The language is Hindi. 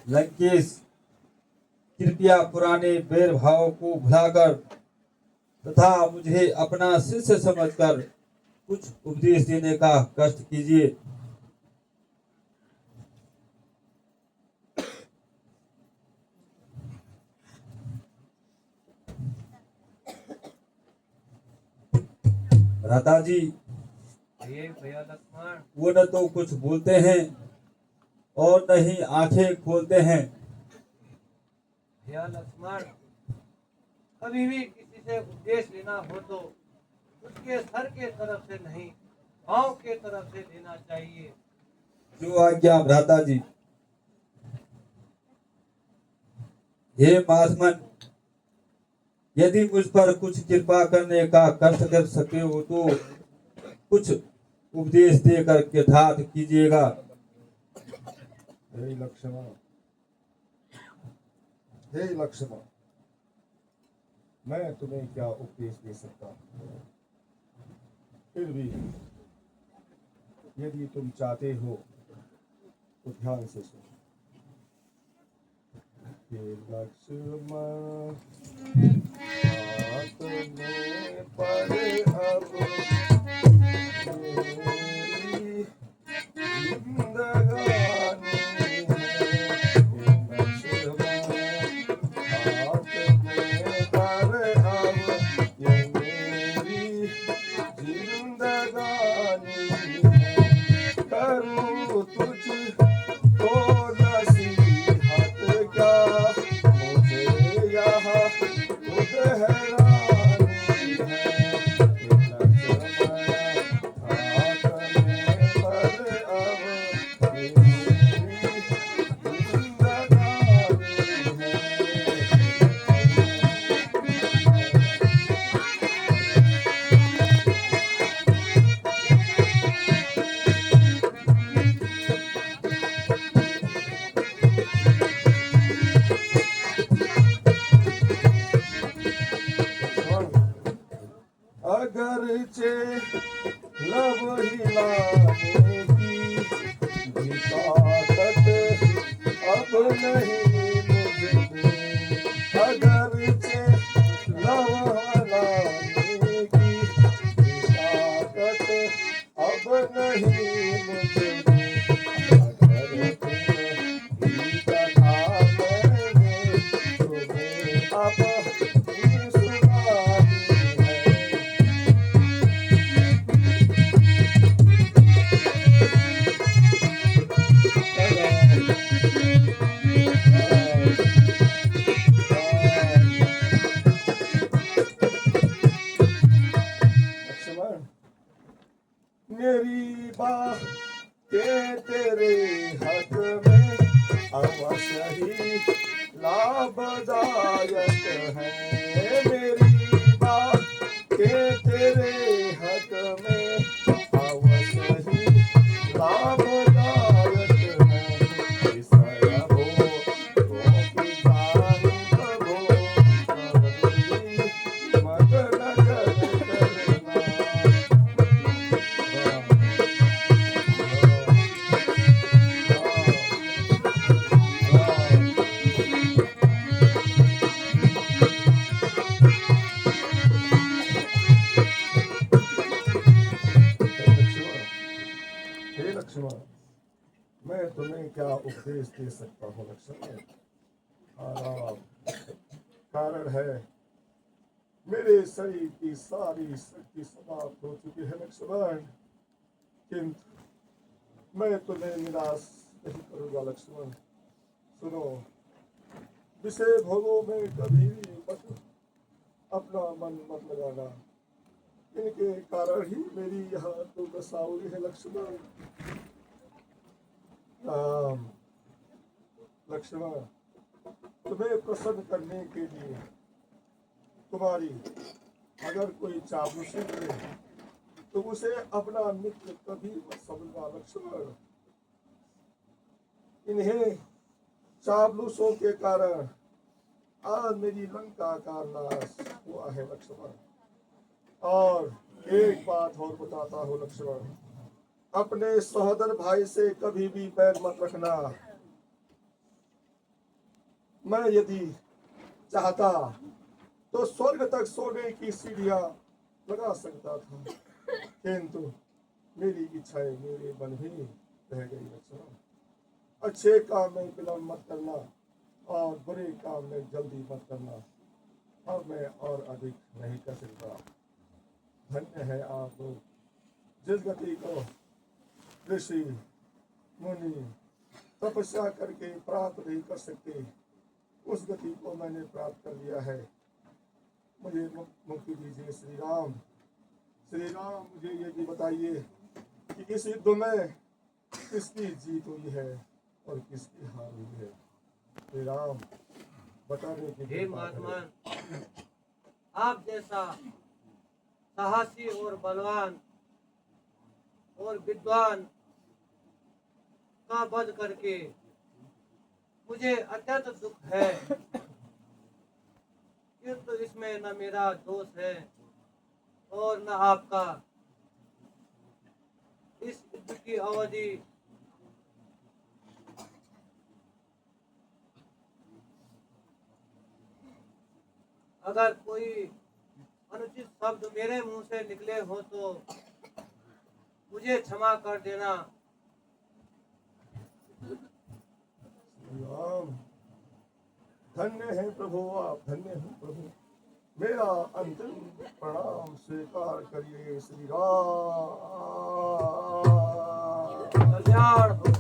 लंकेश, कृपया पुराने बैर भाव को भुलाकर तथा मुझे अपना शिष्य समझकर कुछ उपदेश देने का कष्ट कीजिए। भ्राता जी, ये भैया लक्ष्मण, वो न तो कुछ बोलते हैं और न ही आंखें खोलते हैं। भैया लक्ष्मण, कभी भी किसी से उपदेश लेना हो तो उसके सर के तरफ से नहीं, पाँव के तरफ से लेना चाहिए। जो आज्ञा भ्राता जी। हे माधमन, यदि मुझ पर कुछ कृपा करने का कष्ट कर सके हो तो कुछ उपदेश देकर कृतार्थ कीजिएगा। हे लक्ष्मण, हे लक्ष्मण, मैं तुम्हें क्या उपदेश दे सकता हूँ। फिर भी यदि तुम चाहते हो तो ध्यान से सुनो। हे लक्ष्मण, हाथ में पर अब मेरी जिंदगानी है। हे लक्ष्मण, हाथ में पर अब ये मेरी जिंदगानी है। करूँ तुझको नसीहत क्या, मुझे यहाँ खुद हैरानी है। हे लक्ष्मण, हाथ में पर अब ये मेरी जिंदगानी है। अगरचे लब हिलाने की भी ताकत अब नहीं मुझमें। अगरचे लब हिलाने की भी ताकत अब नहीं मुझमें। अगर तुम ही कथा मैंने तुम्हें अब ही सुनानी है। लक्ष्मण, मेरी बातें तेरे हक में अवश्य ही लाभदायक है। मेरी बातें तेरे हक में अवश्य ही लाभदायक है। विषय भोगों की जानिब भोगवती मत नजर करना। हे लक्ष्मण, मैं तुम्हें क्या उपदेश दे सकता हूँ लक्ष्मण। आराम कारण है मेरे शरीर की सारी शक्ति समाप्त हो चुकी है लक्ष्मण, किंतु मैं तुम्हें निराश नहीं करूंगा लक्ष्मण। सुनो, विषय भोगों में कभी भी मत अपना मन मत लगाना। इनके कारण ही मेरी यहाँ दुर्दशा हुई है लक्ष्मण। राम, लक्ष्मण, तुम्हें प्रसन्न करने के लिए तुम्हारी अगर कोई चापलूसी करे तो उसे अपना मित्र कभी मत समझना लक्ष्मण। इन्हें चापलूसों के कारण आज मेरी लंका का नाश हुआ है लक्ष्मण। और एक बात और बताता हूँ लक्ष्मण, अपने सहोदर भाई से कभी भी बैर मत रखना। मैं यदि चाहता तो स्वर्ग तक सोने की सीढ़ियां लगा सकता था, किंतु मेरी इच्छाएं मेरे मन ही रह गई। अच्छा, अच्छे काम में विलम्ब मत करना और बुरे काम में जल्दी मत करना। अब मैं और अधिक नहीं कर सकता। धन्य है आप लोग जिस गति को ऋषि मुनि तपस्या करके प्राप्त नहीं कर सकते, उस गति को मैंने प्राप्त कर लिया है। मुझे मुक्ति दीजिए श्री राम। श्री राम, मुझे ये भी बताइए कि इस युद्ध में किसकी जीत हुई है और किसकी हार हुई है। श्री राम, बताने की हे कृपा करें। महात्मा, आप जैसा साहसी और बलवान और विद्वान का वध करके मुझे अत्यंत दुख है। किंतु इसमें न मेरा दोष है और न आपका। इस युद्ध की अवधि अगर कोई अनुचित शब्द मेरे मुंह से निकले हो तो मुझे क्षमा कर देना। श्री राम, धन्य है प्रभु, आप धन्य हैं प्रभु। मेरा अंतिम प्रणाम स्वीकार करिए श्री राम। कल्याण हो।